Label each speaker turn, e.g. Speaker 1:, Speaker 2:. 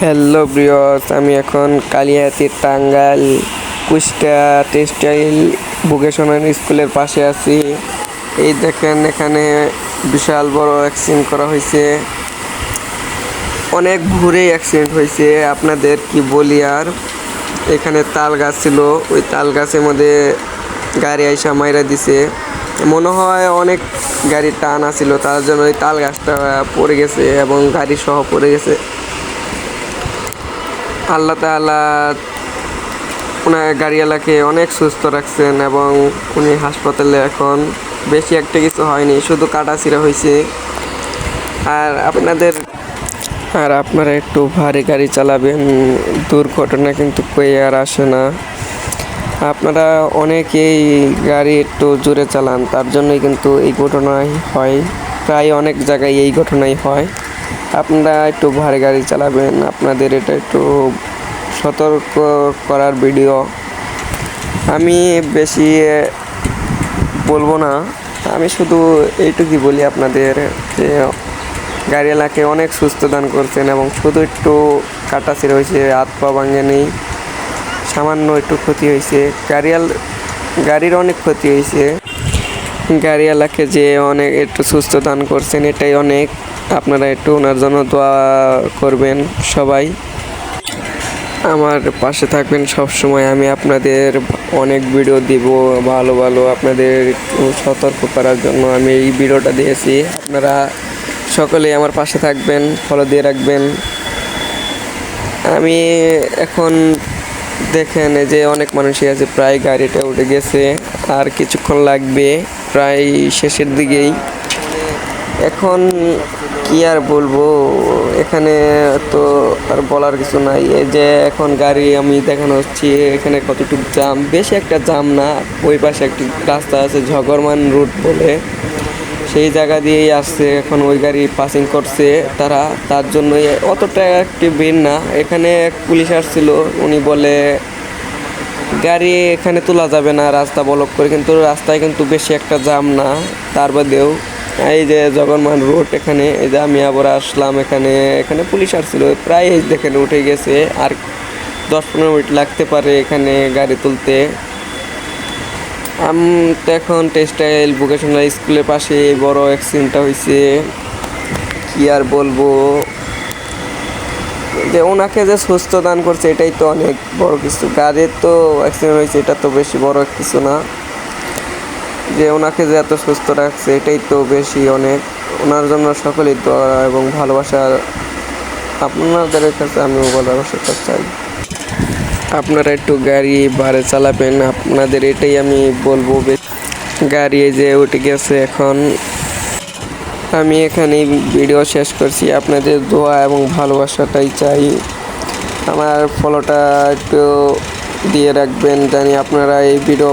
Speaker 1: Hello ব্রিয়স, আমি এখন Kalihati Tangail কুষ্টা textile vocational স্কুলের পাশে আছি। এই দেখেন, এখানে বিশাল বড় অ্যাক্সিডেন্ট করা হয়েছে। অনেক ঘুরে অ্যাক্সিডেন্ট হয়েছে, আপনাদের কি বলি আর। এখানে তাল গাছ ছিল, ওই তাল গাছের মধ্যে গাড়ি আইসা মাইরা দিছে। মনে হয় অনেক গাড়ির টান আছিল, তার জন্য ওই তাল গাছটা পড়ে গেছে এবং গাড়ি সহ পড়ে গেছে। আল্লাহ তাআলা ওনার গাড়িওয়ালাকে অনেক সুস্থ রাখছেন এবং উনি হাসপাতালে এখন। বেশি একটা কিছু হয়নি, শুধু কাটাছিঁড়া হয়েছে। আর আপনারা একটু ভারী গাড়ি চালাবেন, দুর্ঘটনা কিন্তু কই আর আসে না। আপনারা অনেকেই গাড়ি একটু জোরে চালান, তার জন্যই কিন্তু এই ঘটনাই হয়। প্রায় অনেক জায়গায় এই ঘটনাই হয়। আপনারা একটু ভারী গাড়ি চালাবেন, আপনাদের এটা একটু সতর্ক করার ভিডিও। আমি বেশি বলবো না, আমি শুধু এইটুকুই বলি আপনাদের যে গাড়িওয়ালাকে অনেক সুস্থ দান করছেন এবং শুধু একটু কাটাছিঁড়া হয়েছে, হাত পা ভাঙে নেই, সামান্য একটু ক্ষতি হয়েছে। গাড়ির অনেক ক্ষতি হয়েছে। গাড়িওয়ালাকে যে অনেক একটু সুস্থ দান করছেন, এটাই অনেক। আপনারা একটু ওনার জন্য দোয়া করবেন সবাই। আমার পাশে থাকবেন সব সময়। আমি আপনাদের অনেক ভিডিও দিব ভালো ভালো, আপনাদের একটু সতর্ক করার জন্য আমি এই ভিডিওটা দিয়েছি। আপনারা সকলেই আমার পাশে থাকবেন, ফলো দিয়ে রাখবেন। আমি এখন দেখেন যে অনেক মানুষই আছে, প্রায় গাড়িটা উঠে গেছে, আর কিছুক্ষণ লাগবে, প্রায় শেষের দিকেই। এখন কি আর বলবো, এখানে তো আর বলার কিছু নাই। এই যে এখন গাড়ি আমি দেখানো হচ্ছে, এখানে কতটুকু জাম, বেশি একটা জাম না। ওই পাশে একটি রাস্তা আছে, ঝগরমান রুট বলে, সেই জায়গা দিয়েই আসছে। এখন ওই গাড়ি পাসিং করছে তারা, তার জন্যই অতটা একটি ভিড় না। এখানে এক পুলিশ আসছিল, উনি বলে গাড়ি এখানে তোলা যাবে না, রাস্তা ব্লক করে, কিন্তু রাস্তায় কিন্তু বেশি একটা জাম না। তার বাদেও এই যে জগন্নাথ রোড, এখানে এই যে আমি আবার আসলাম, এখানে পুলিশ আসছিল, প্রায় দেখেন উঠে গেছে। আর 10-15 মিনিট লাগতে পারে এখানে গাড়ি তুলতে। আমি তো এখন টেক্সটাইল ভোকেশনাল স্কুলের পাশে বড় অ্যাক্সিডেন্টটা হয়েছে। কি আর বলবো, যে ওনাকে যে সুস্থ দান করছে এটাই তো অনেক বড় কিছু। গাড়ির তো অ্যাক্সিডেন্ট হয়েছে, এটা তো বেশি বড় কিছু না। যে ওনাকে যে এত সুস্থ রাখছে এটাই তো বেশি অনেক। ওনার জন্য সকলেই দোয়া এবং ভালোবাসা আপনাদের কাছে আমিও ভালোবাসা চাই। আপনারা একটু গাড়ি ভাড়া চালাবেন, আপনাদের এটাই আমি বলবো। গাড়ি যে উঠে গেছে এখন। আমি এখানে ভিডিও শেষ করছি, আপনাদের দোয়া এবং ভালোবাসাটাই চাই। আমার ফলোটা একটু দিয়ে রাখবেন, জানি আপনারা এই ভিডিও